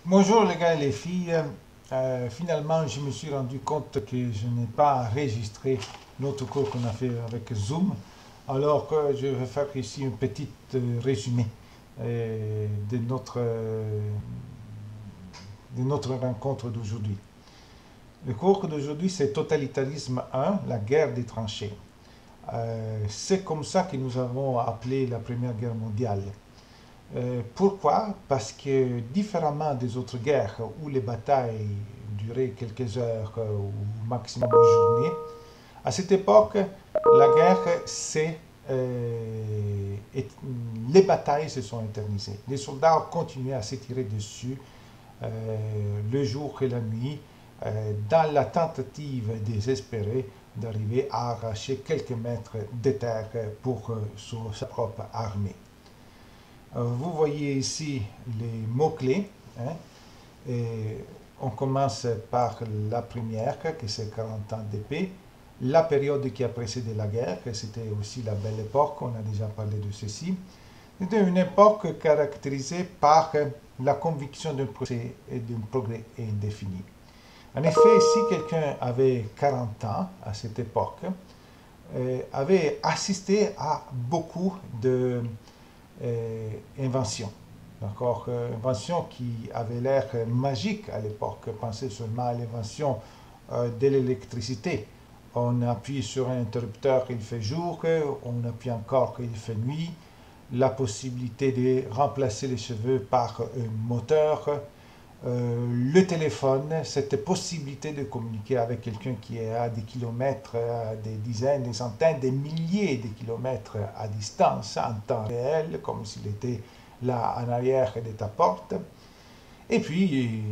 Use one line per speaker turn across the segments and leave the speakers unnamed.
Bonjour les gars et les filles. Finalement, je me suis rendu compte que je n'ai pas enregistré notre cours qu'on a fait avec Zoom. Alors que je vais faire ici un petit résumé de notre rencontre d'aujourd'hui. Le cours d'aujourd'hui, c'est Totalitarisme 1, la guerre des tranchées. C'est comme ça que nous avons appelé la Première Guerre mondiale. Pourquoi? Parce que différemment des autres guerres où les batailles duraient quelques heures ou maximum une journée, à cette époque, la guerre, les batailles se sont éternisées. Les soldats continuaient à s'étirer dessus le jour et la nuit dans la tentative désespérée d'arriver à arracher quelques mètres de terre pour sa propre armée. Vous voyez ici les mots-clés. Hein, et on commence par la première, qui c'est 40 ans d'épée. La période qui a précédé la guerre, que c'était aussi la belle époque, on a déjà parlé de ceci. C'était une époque caractérisée par la conviction d'un procès et d'un progrès indéfini. En effet, si quelqu'un avait 40 ans à cette époque, avait assisté à beaucoup de inventions. D'accord, invention qui avait l'air magique à l'époque. Pensez seulement à l'invention de l'électricité. On appuie sur un interrupteur, il fait jour, on appuie encore, il fait nuit. La possibilité de remplacer les cheveux par un moteur. Le téléphone, cette possibilité de communiquer avec quelqu'un qui est à des kilomètres, à des dizaines, des centaines, des milliers de kilomètres à distance, en temps réel, comme s'il était là en arrière de ta porte. Et puis,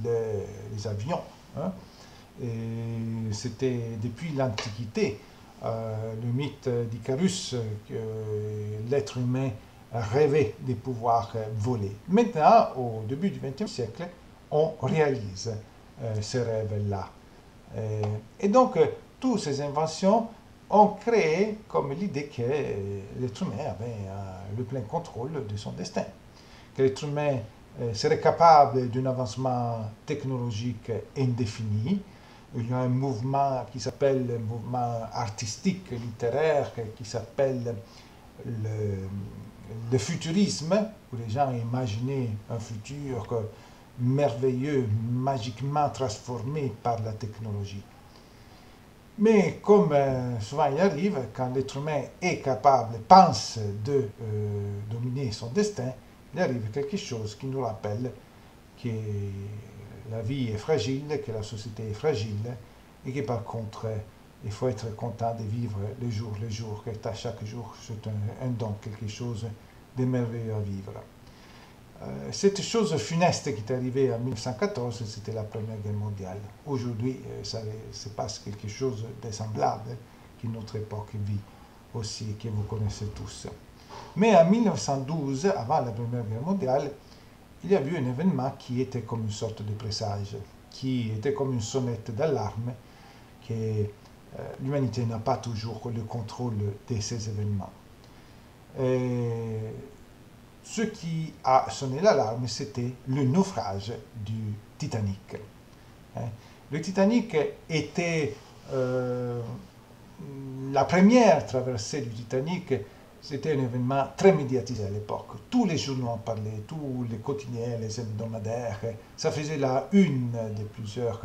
les avions. Hein. C'était depuis l'Antiquité, le mythe d'Icarus, que l'être humain rêvait de pouvoir voler. Maintenant, au début du XXe siècle, on réalise ces rêves-là. Et donc, toutes ces inventions ont créé comme l'idée que l'être humain avait le plein contrôle de son destin, que l'être humain serait capable d'un avancement technologique indéfini. Il y a un mouvement qui s'appelle le mouvement artistique, littéraire, qui s'appelle le futurisme, où les gens imaginaient un futur merveilleux, magiquement transformé par la technologie. Mais comme souvent il arrive, quand l'être humain est capable, pense de dominer son destin, il arrive quelque chose qui nous rappelle que la vie est fragile, que la société est fragile, et que par contre, il faut être content de vivre le jour, que à chaque jour, c'est un don, quelque chose de merveilleux à vivre. Cette chose funeste qui est arrivée en 1914, c'était la Première Guerre mondiale. Aujourd'hui, ça se passe quelque chose de semblable que notre époque vit aussi, que vous connaissez tous. Mais en 1912, avant la Première Guerre mondiale, il y a eu un événement qui était comme une sorte de présage, qui était comme une sonnette d'alarme, que l'humanité n'a pas toujours le contrôle de ces événements. Ce qui a sonné l'alarme, c'était le naufrage du Titanic. Le Titanic était la première traversée du Titanic. C'était un événement très médiatisé à l'époque. Tous les journaux en parlaient, tous les quotidiens, les hebdomadaires. Ça faisait la une de plusieurs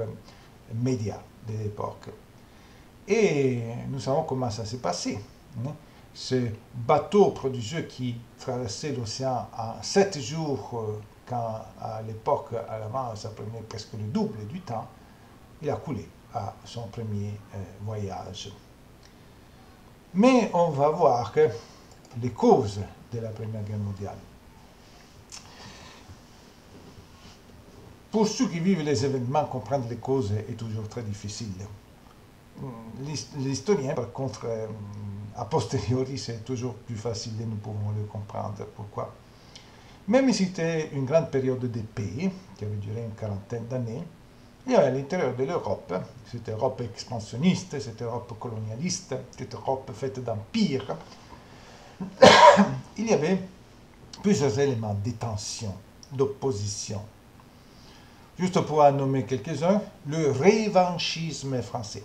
médias de l'époque. Et nous savons comment ça s'est passé. Ce bateau prodigieux qui traversait l'océan en 7 jours, quand à l'époque, à l'avant, ça prenait presque le double du temps, il a coulé à son premier voyage. Mais on va voir que les causes de la Première Guerre mondiale. Pour ceux qui vivent les événements, comprendre les causes est toujours très difficile. L'historien, par contre, a posteriori, c'est toujours plus facile et nous pouvons le comprendre. Pourquoi? Même si c'était une grande période de paix, qui avait duré une quarantaine d'années, il y avait à l'intérieur de l'Europe, cette Europe expansionniste, cette Europe colonialiste, cette Europe faite d'empires, il y avait plusieurs éléments de tension. d'opposition. Juste pour en nommer quelques-uns, le revanchisme français.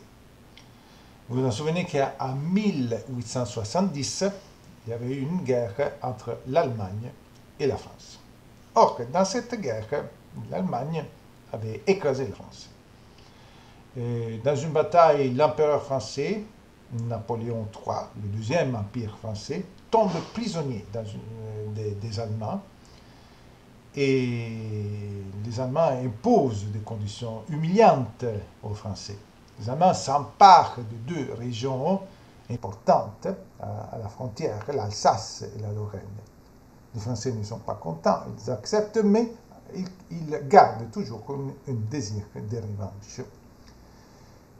Vous vous en souvenez qu'en 1870, il y avait eu une guerre entre l'Allemagne et la France. Or, dans cette guerre, l'Allemagne avait écrasé la France. Et dans une bataille, l'empereur français, Napoléon III, le deuxième empire français, tombe prisonnier des Allemands. Et les Allemands imposent des conditions humiliantes aux Français. Les Allemands s'emparent de deux régions importantes à la frontière, l'Alsace et la Lorraine. Les Français ne sont pas contents, ils acceptent, mais ils gardent toujours un désir de revanche.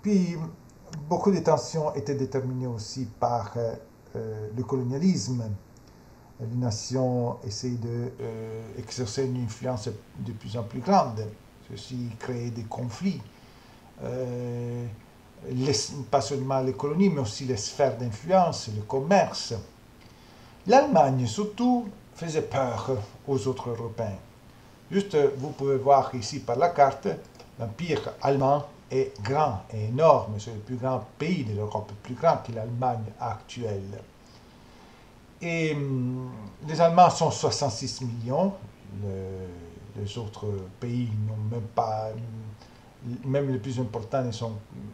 Puis, beaucoup de tensions étaient déterminées aussi par le colonialisme. Les nations essayent d'exercer une influence de plus en plus grande. Ceci crée des conflits. Pas seulement les colonies, mais aussi les sphères d'influence, le commerce. L'Allemagne, surtout, faisait peur aux autres Européens. Juste, vous pouvez voir ici par la carte, l'Empire allemand est grand et énorme. C'est le plus grand pays de l'Europe, plus grand que l'Allemagne actuelle. Et les Allemands sont 66 millions. Les autres pays n'ont même pas... Même les plus importants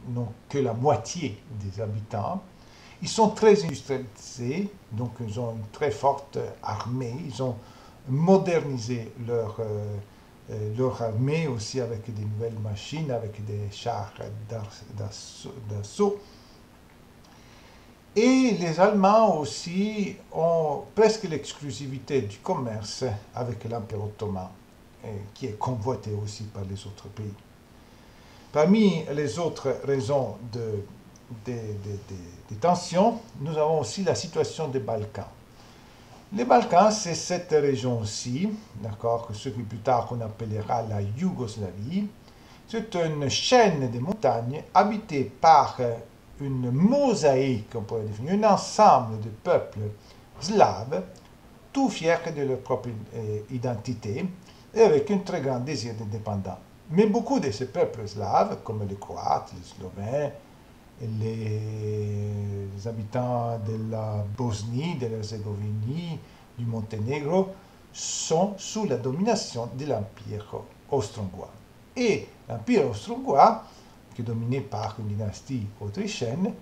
n'ont que la moitié des habitants. Ils sont très industrialisés, donc ils ont une très forte armée. Ils ont modernisé leur armée aussi avec des nouvelles machines, avec des chars d'assaut. Et les Allemands aussi ont presque l'exclusivité du commerce avec l'Empire ottoman, qui est convoité aussi par les autres pays. Parmi les autres raisons des tensions, nous avons aussi la situation des Balkans. Les Balkans, c'est cette région-ci, d'accord, ce que plus tard on appellera la Yougoslavie. C'est une chaîne de montagnes habitée par une mosaïque, on pourrait définir, un ensemble de peuples slaves, tout fiers de leur propre identité et avec un très grand désir d'indépendance. Mais beaucoup de ces peuples slaves, comme les Croates, les Slovènes, les habitants de la Bosnie, de l'Herzégovine, du Monténégro, sont sous la domination de l'Empire austro-hongrois. Et l'Empire austro-hongrois, qui est dominé par une dynastie autrichienne,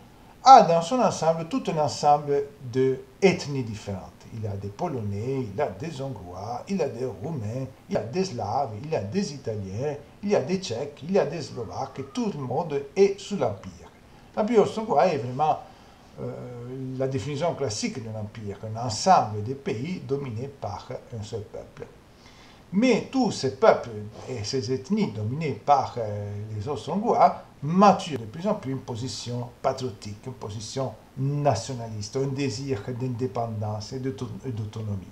a dans son ensemble tout un ensemble d'ethnies différentes. Il y a des Polonais, il y a des Hongrois, il y a des Roumains, il y a des Slaves, il y a des Italiens, il y a des Tchèques, il y a des Slovaques, et tout le monde est sous l'Empire. L'Empire austro-hongrois est vraiment la définition classique de l'Empire, un ensemble de pays dominés par un seul peuple. Mais tous ces peuples et ces ethnies dominées par les Austro-Hongrois maturent de plus en plus une position patriotique, une position nationaliste, un désir d'indépendance et d'autonomie.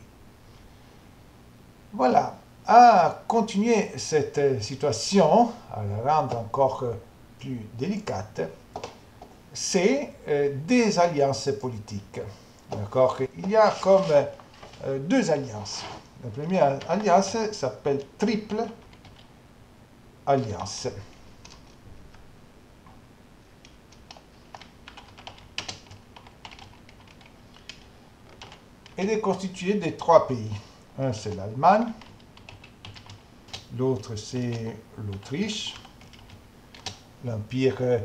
Voilà. À continuer cette situation, à la rendre encore plus délicate, c'est des alliances politiques. D'accord ? Il y a comme deux alliances. La première alliance s'appelle Triple Alliance. Elle est constituée de trois pays. Un, c'est l'Allemagne. L'autre, c'est l'Autriche. L'Empire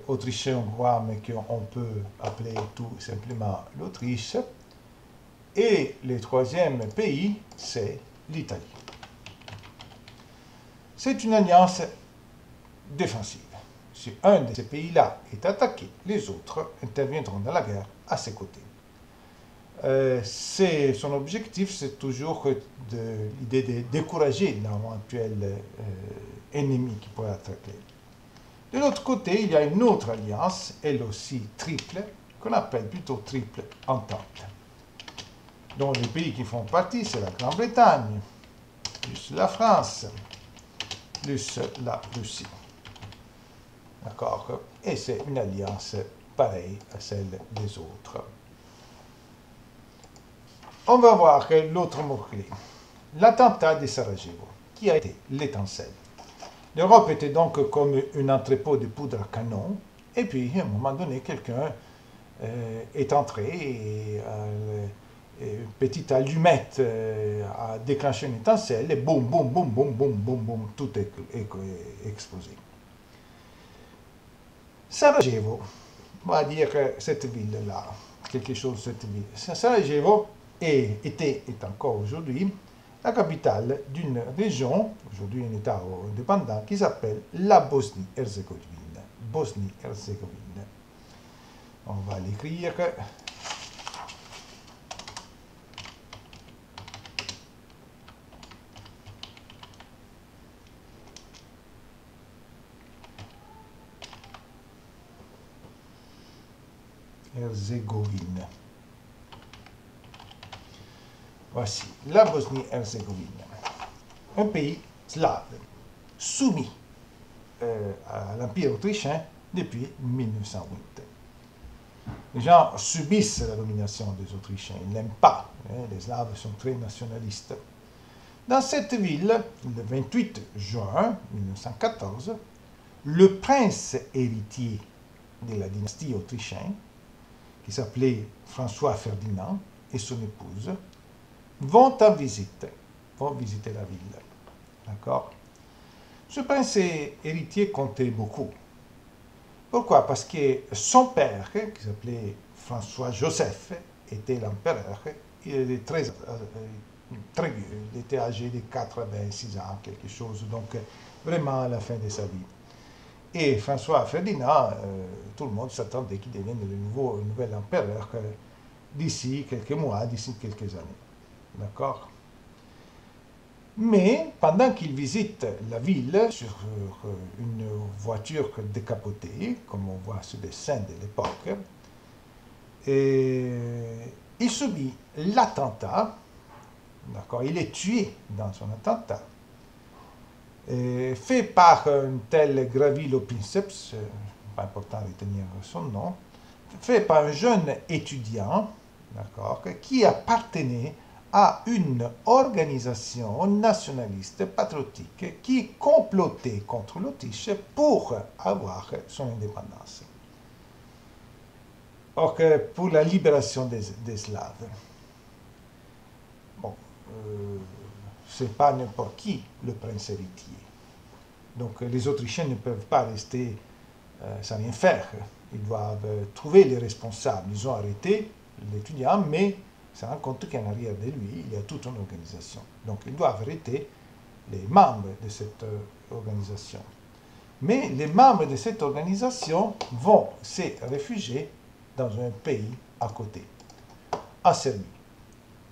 autrichien-hongrois, mais qu'on peut appeler tout simplement l'Autriche. Et le troisième pays, c'est l'Italie. C'est une alliance défensive. Si un de ces pays-là est attaqué, les autres interviendront dans la guerre à ses côtés. Son objectif, c'est toujours l'idée de décourager l'éventuel ennemi qui pourrait attaquer. De l'autre côté, il y a une autre alliance, elle aussi triple, qu'on appelle plutôt triple entente. Donc les pays qui font partie, c'est la Grande-Bretagne, plus la France, plus la Russie. D'accord? Et c'est une alliance pareille à celle des autres. On va voir l'autre mot-clé. l'attentat de Sarajevo, qui a été l'étincelle. L'Europe était donc comme un entrepôt de poudre à canon, et puis à un moment donné, quelqu'un est entré et une petite allumette a déclenché une étincelle et boum, boum, boum, boum, boum, boum, boum, tout est explosé. Sarajevo, on va dire cette ville-là, quelque chose de cette ville. Sarajevo était et encore aujourd'hui la capitale d'une région, aujourd'hui un État indépendant, qui s'appelle la Bosnie-Herzégovine. Bosnie-Herzégovine. On va l'écrire. Herzégovine. Voici la Bosnie-Herzégovine, un pays slave, soumis à l'Empire autrichien depuis 1908. Les gens subissent la domination des Autrichiens, ils n'aiment pas, les Slaves sont très nationalistes. Dans cette ville, le 28 juin 1914, le prince héritier de la dynastie autrichienne, qui s'appelait François Ferdinand, et son épouse, vont visiter la ville. D'accord? Ce prince héritier comptait beaucoup. Pourquoi? Parce que son père, qui s'appelait François-Joseph, était l'empereur. Il était très vieux, il était âgé de 86 ans, quelque chose, donc vraiment à la fin de sa vie. Et François Ferdinand, tout le monde s'attendait qu'il devienne le nouvel empereur d'ici quelques mois, d'ici quelques années. D'accord? Mais pendant qu'il visite la ville sur une voiture décapotée, comme on voit sur des scènes de l'époque, il subit l'attentat, d'accord? Il est tué dans son attentat, fait par un tel Gravilo Princeps, pas important de retenir son nom, fait par un jeune étudiant, d'accord, qui appartenait à une organisation nationaliste patriotique qui complotait contre l'Autriche pour avoir son indépendance. Or, pour la libération des Slaves. Bon, c'est pas n'importe qui le prince héritier. Donc les Autrichiens ne peuvent pas rester sans rien faire. Ils doivent trouver les responsables. Ils ont arrêté l'étudiant, mais se rend compte qu'en arrière de lui, il y a toute une organisation. Donc ils doivent arrêter les membres de cette organisation. Mais les membres de cette organisation vont se réfugier dans un pays à côté, en Serbie.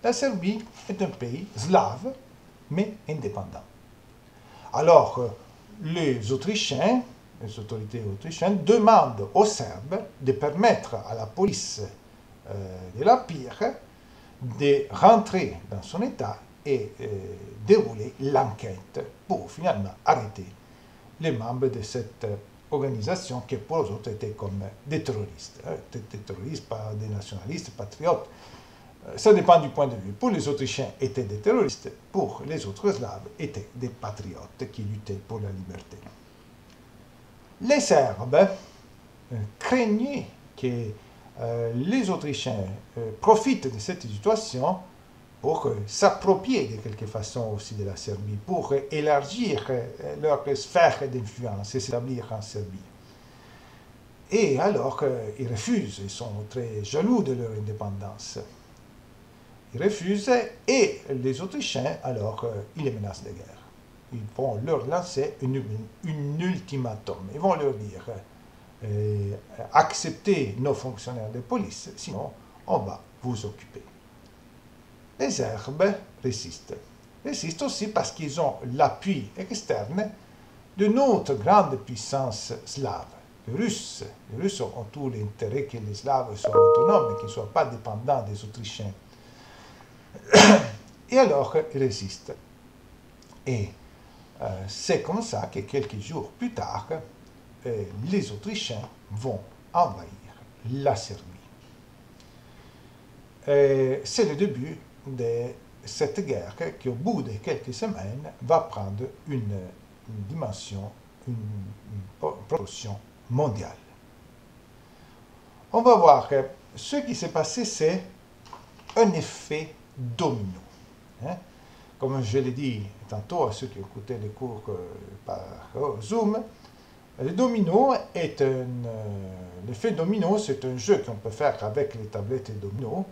La Serbie est un pays slave, mais indépendant. Alors, les Autrichiens, les autorités autrichiennes, demandent aux Serbes de permettre à la police de l'Empire de rentrer dans son État et dérouler l'enquête pour finalement arrêter les membres de cette organisation qui pour eux autres étaient comme des terroristes. Des terroristes, pas des nationalistes, patriotes. Ça dépend du point de vue. Pour les Autrichiens, étaient des terroristes. Pour les autres Slaves, étaient des patriotes qui luttaient pour la liberté. Les Serbes craignaient que les Autrichiens profitent de cette situation pour s'approprier de quelque façon aussi de la Serbie, pour élargir leur sphère d'influence et s'établir en Serbie. Et alors ils refusent, ils sont très jaloux de leur indépendance. Ils refusent et les Autrichiens, alors, ils les menacent de guerre. Ils vont leur lancer un ultimatum. Ils vont leur dire acceptez nos fonctionnaires de police, sinon on va vous occuper. Les Serbes résistent. Résistent aussi parce qu'ils ont l'appui externe d'une autre grande puissance slave, les Russes. Les Russes ont tout l'intérêt que les Slaves soient autonomes et qu'ils ne soient pas dépendants des Autrichiens. Et alors, ils résistent. Et c'est comme ça que quelques jours plus tard, les Autrichiens vont envahir la Serbie. C'est le début de cette guerre qui, au bout de quelques semaines, va prendre une dimension, une proportion mondiale. On va voir que ce qui s'est passé, c'est un effet domino. Hein? Comme je l'ai dit tantôt à ceux qui écoutaient les cours par Zoom, le domino est l'effet domino, c'est un jeu qu'on peut faire avec les tablettes de domino,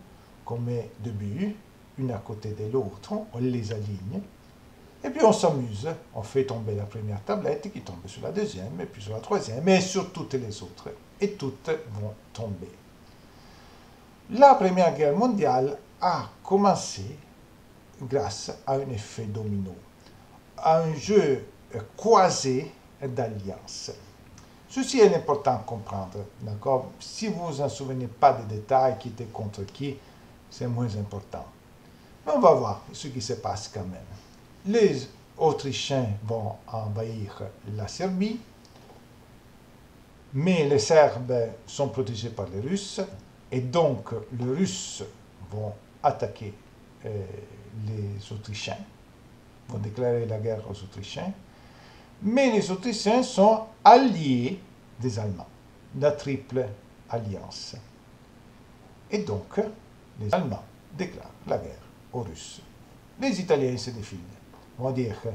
qu'on met deux bulles, une à côté de l'autre, on les aligne, et puis on s'amuse, on fait tomber la première tablette qui tombe sur la deuxième, et puis sur la troisième, et sur toutes les autres, et toutes vont tomber. La Première Guerre mondiale a commencé grâce à un effet domino, à un jeu croisé d'alliances. Ceci est important à comprendre, d'accord? Si vous vous en souvenez pas des détails, qui était contre qui, c'est moins important. Mais on va voir ce qui se passe quand même. Les Autrichiens vont envahir la Serbie, mais les Serbes sont protégés par les Russes, et donc les Russes vont attaquer les Autrichiens, vont déclarer la guerre aux Autrichiens, mais les Autrichiens sont alliés des Allemands, la triple alliance. Et donc, les Allemands déclarent la guerre aux Russes. Les Italiens se défilent. On va dire que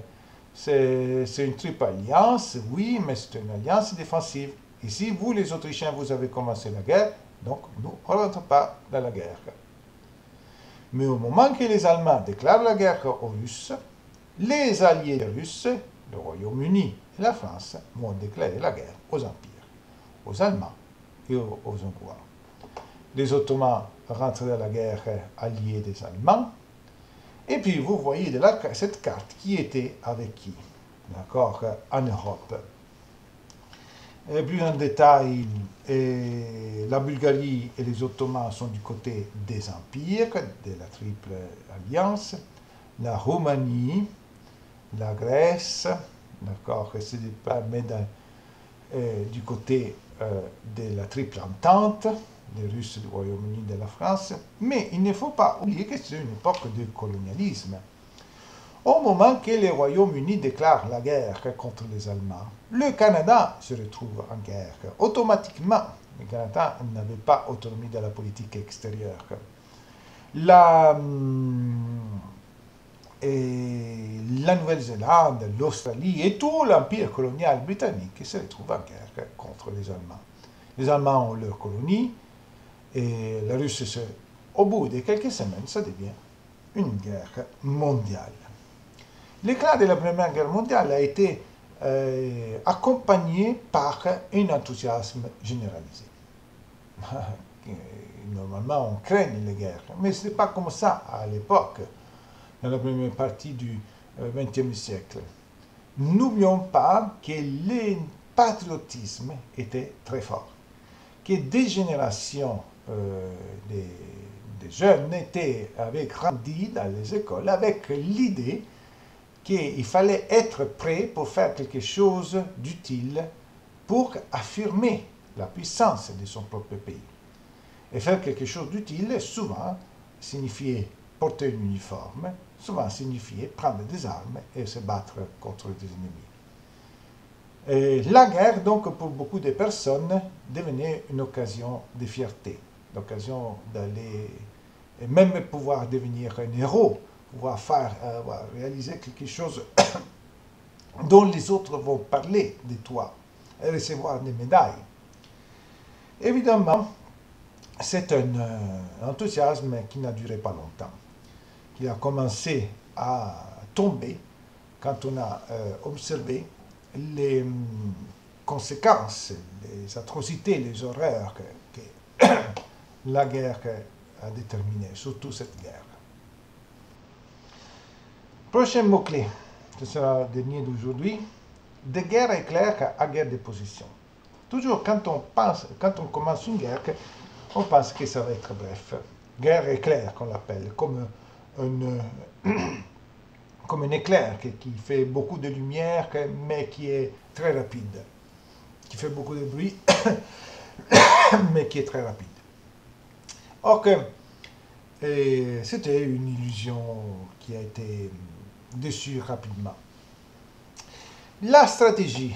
c'est une triple alliance, oui, mais c'est une alliance défensive. Ici, vous, les Autrichiens, vous avez commencé la guerre, donc nous, on ne rentre pas dans la guerre. Mais au moment que les Allemands déclarent la guerre aux Russes, les alliés des Russes, le Royaume-Uni et la France, vont déclarer la guerre aux empires, aux Allemands et aux Hongrois. Les Ottomans rentrent dans la guerre alliés des Allemands. Et puis, vous voyez de là cette carte qui était avec qui, d'accord, en Europe. Et plus en détail, la Bulgarie et les Ottomans sont du côté des empires, de la triple alliance. La Roumanie, la Grèce, d'accord, c'est du côté de la triple entente, les Russes, du Royaume-Uni, de la France. Mais il ne faut pas oublier que c'est une époque de colonialisme. Au moment que le Royaume-Uni déclare la guerre contre les Allemands, le Canada se retrouve en guerre. Automatiquement, le Canada n'avait pas autonomie de la politique extérieure. La Nouvelle-Zélande, l'Australie et tout l'empire colonial britannique se retrouvent en guerre contre les Allemands. Les Allemands ont leur colonie et la Russie, au bout de quelques semaines, ça devient une guerre mondiale. L'éclat de la Première Guerre mondiale a été accompagné par un enthousiasme généralisé. Normalement, on craigne les guerres, mais ce n'est pas comme ça à l'époque, dans la première partie du XXe siècle. N'oublions pas que le patriotisme était très fort, que des générations de jeunes avaient grandi dans les écoles avec l'idée qu'il fallait être prêt pour faire quelque chose d'utile pour affirmer la puissance de son propre pays. Et faire quelque chose d'utile, souvent, signifiait porter un uniforme, souvent signifiait prendre des armes et se battre contre des ennemis. Et la guerre, donc, pour beaucoup de personnes, devenait une occasion de fierté, l'occasion d'aller, et même pouvoir devenir un héros, pouvoir réaliser quelque chose dont les autres vont parler de toi et recevoir des médailles. Évidemment, c'est un enthousiasme qui n'a duré pas longtemps, qui a commencé à tomber quand on a observé les conséquences, les atrocités, les horreurs que la guerre a déterminées, surtout cette guerre. Prochain mot-clé, ce sera le dernier d'aujourd'hui, de guerre éclair à guerre de position. Toujours quand on commence une guerre, on pense que ça va être bref. Guerre éclair qu'on l'appelle, comme un éclair qui fait beaucoup de lumière, mais qui est très rapide, qui fait beaucoup de bruit, mais qui est très rapide. Or que Et c'était une illusion qui a été déçue rapidement. La stratégie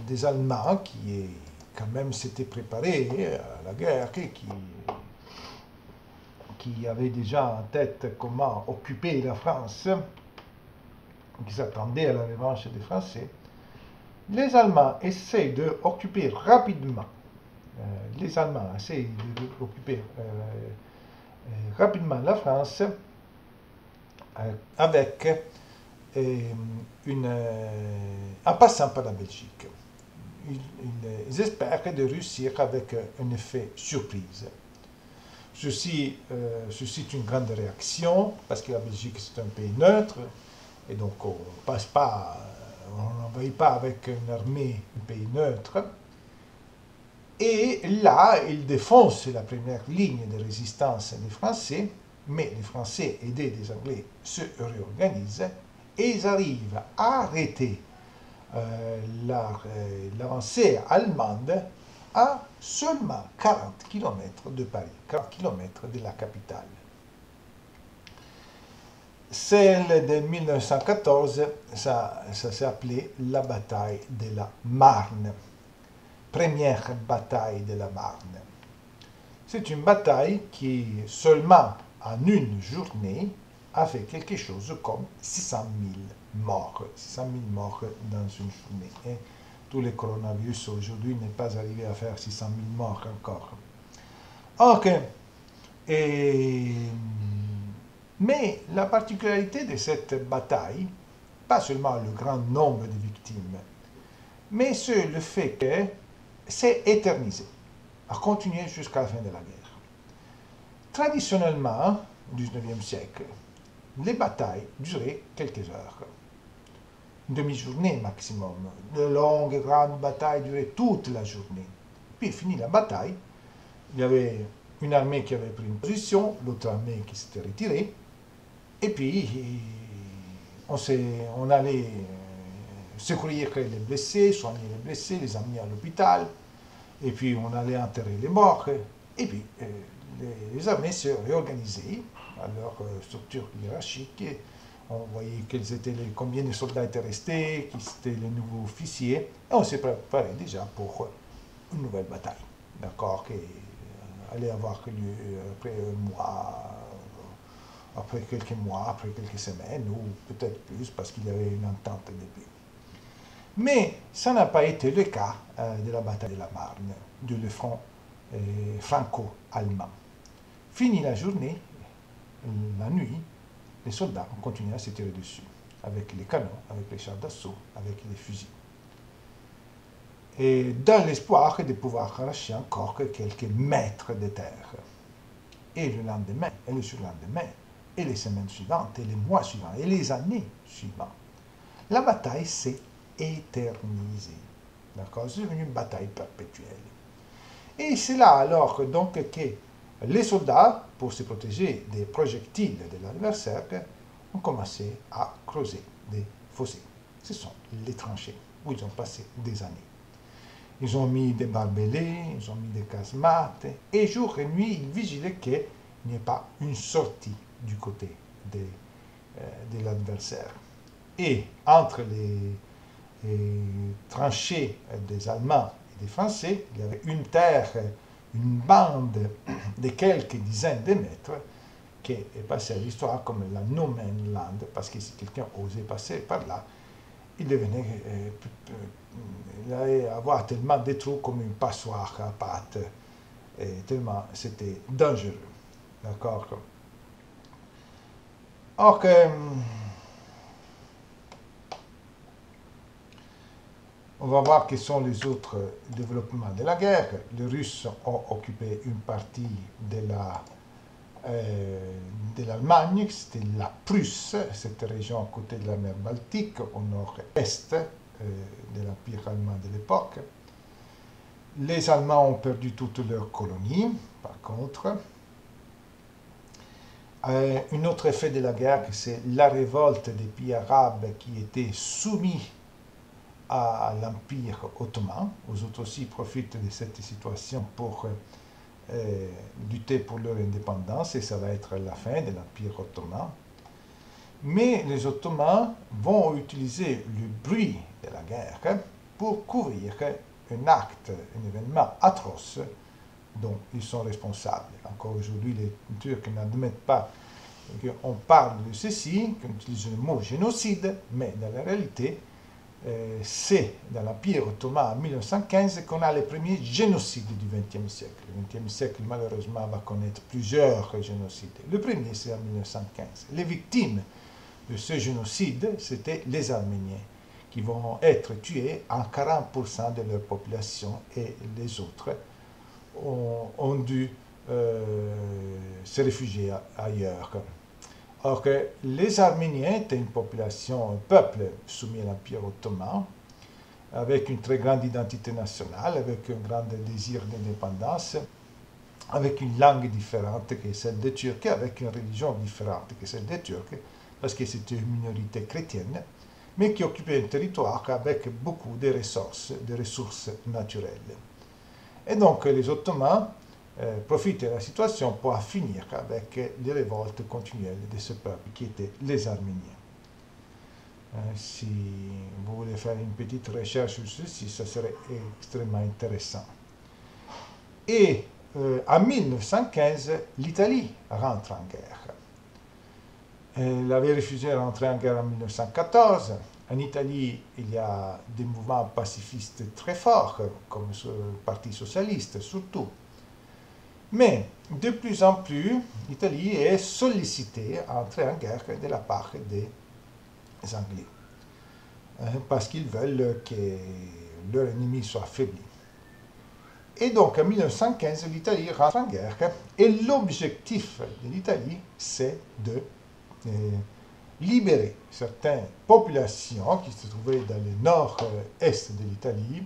des Allemands, qui est quand même s'était préparé à la guerre, qui avait déjà en tête comment occuper la France, qui s'attendait à la revanche des Français, les Allemands essaient d'occuper rapidement, rapidement la France avec en passant par la Belgique. Ils espèrent de réussir avec un effet surprise. Ceci suscite une grande réaction parce que la Belgique c'est un pays neutre et donc on n'envahit pas avec une armée un pays neutre. Et là, ils défoncent la première ligne de résistance des Français, mais les Français, aidés des Anglais, se réorganisent et ils arrivent à arrêter l'avancée allemande à seulement 40 km de Paris, 40 km de la capitale. Celle de 1914, ça s'est appelé la bataille de la Marne. Première bataille de la Marne. C'est une bataille qui, seulement en une journée, a fait quelque chose comme 600 000 morts. 600 000 morts dans une journée. Et tous les coronavirus aujourd'hui n'est pas arrivé à faire 600 000 morts encore. Ok. Mais la particularité de cette bataille, pas seulement le grand nombre de victimes, mais c'est le fait que c'est éternisé, a continué jusqu'à la fin de la guerre. Traditionnellement, au XIXe siècle, les batailles duraient quelques heures, une demi-journée maximum. De longues, grandes batailles duraient toute la journée. Puis, fini la bataille, il y avait une armée qui avait pris une position, l'autre armée qui s'était retirée, et puis on allait secourir les blessés, soigner les blessés, les amener à l'hôpital, et puis on allait enterrer les morts, et puis les armées se réorganisaient à leur structure hiérarchique, et on voyait combien de soldats étaient restés, qui étaient les nouveaux officiers, et on s'est préparé déjà pour une nouvelle bataille, d'accord, qui allait avoir lieu après un mois, après quelques mois, après quelques semaines, ou peut-être plus, parce qu'il y avait une entente au début. Mais ça n'a pas été le cas de la bataille de la Marne, le front franco-allemand. Fini la journée, la nuit, les soldats ont continué à se tirer dessus, avec les canons, avec les chars d'assaut, avec les fusils. Et dans l'espoir de pouvoir arracher encore quelques mètres de terre. Et le lendemain, et le surlendemain, et les semaines suivantes, et les mois suivants, et les années suivantes, la bataille s'est éternisée. D'accord? C'est devenu une bataille perpétuelle. Et c'est là alors donc que les soldats, pour se protéger des projectiles de l'adversaire, ont commencé à creuser des fossés. Ce sont les tranchées où ils ont passé des années. Ils ont mis des barbelés, ils ont mis des casemates, et jour et nuit, ils vigilaient qu'il n'y ait pas une sortie du côté de l'adversaire. Et entre les tranchées des Allemands et des Français, il y avait une terre, une bande de quelques dizaines de mètres qui est passée à l'histoire comme la No Man's Land, parce que si quelqu'un osait passer par là, il devenait, il allait avoir tellement de trous comme une passoire à pâte, et tellement c'était dangereux. D'accord? Ok. On va voir quels sont les autres développements de la guerre. Les Russes ont occupé une partie de l'Allemagne, c'était la Prusse, cette région à côté de la mer Baltique, au nord-est de l'Empire allemand de l'époque. Les Allemands ont perdu toutes leurs colonies, par contre. Un autre effet de la guerre, c'est la révolte des pays arabes qui étaient soumis à l'Empire ottoman. Les autres aussi profitent de cette situation pour lutter pour leur indépendance et ça va être la fin de l'Empire ottoman. Mais les Ottomans vont utiliser le bruit de la guerre pour couvrir un acte, un événement atroce dont ils sont responsables. Encore aujourd'hui, les Turcs n'admettent pas qu'on parle de ceci, qu'on utilise le mot génocide, mais dans la réalité, c'est dans l'Empire ottoman en 1915 qu'on a les premiers génocides du XXe siècle. Le XXe siècle, malheureusement, va connaître plusieurs génocides. Le premier, c'est en 1915. Les victimes de ce génocide, c'était les Arméniens, qui vont être tués en 40% de leur population, et les autres ont dû se réfugier ailleurs. Or que les Arméniens étaient une population, un peuple soumis à l'Empire ottoman, avec une très grande identité nationale, avec un grand désir d'indépendance, avec une langue différente que celle des Turcs, avec une religion différente que celle des Turcs, parce que c'était une minorité chrétienne, mais qui occupait un territoire avec beaucoup de ressources naturelles. Et donc les Ottomans profitent de la situation pour en finir avec les révoltes continuelles de ce peuple qui étaient les Arméniens. Si vous voulez faire une petite recherche sur ceci, ça serait extrêmement intéressant. Et en 1915, l'Italie rentre en guerre. Elle avait refusé de rentrer en guerre en 1914. En Italie, il y a des mouvements pacifistes très forts, comme le Parti socialiste surtout. Mais de plus en plus, l'Italie est sollicitée à entrer en guerre de la part des Anglais, parce qu'ils veulent que leur ennemi soit affaibli. Et donc en 1915, l'Italie rentre en guerre, et l'objectif de l'Italie, c'est de libérer certaines populations qui se trouvaient dans le nord-est de l'Italie,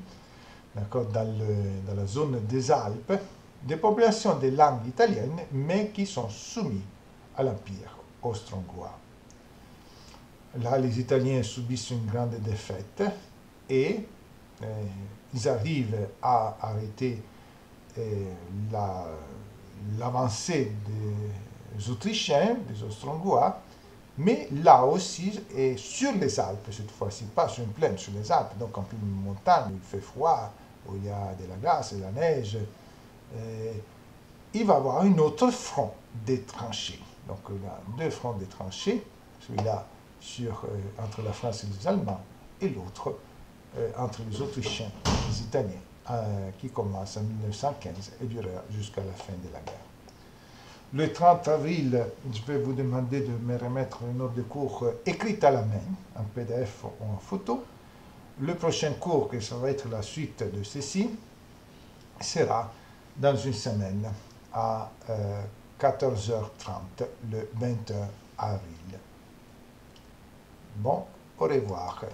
dans la zone des Alpes, des populations de langue italienne, mais qui sont soumises à l'Empire austro-hongrois. Là, les Italiens subissent une grande défaite et ils arrivent à arrêter l'avancée des Autrichiens, des Austro-hongrois, mais là aussi, et sur les Alpes cette fois-ci, pas sur une plaine, sur les Alpes, donc en pleine montagne, où il fait froid, où il y a de la glace et de la neige, il va y avoir un autre front des tranchées. Donc il y a deux fronts des tranchées, celui-là entre la France et les Allemands, et l'autre entre les Autrichiens et les Italiens, qui commence en 1915 et durera jusqu'à la fin de la guerre. Le 30 avril, je vais vous demander de me remettre une note de cours écrite à la main, en PDF ou en photo. Le prochain cours, que ça va être la suite de ceci, sera dans une semaine à 14h30, le 21 avril. Bon, au revoir.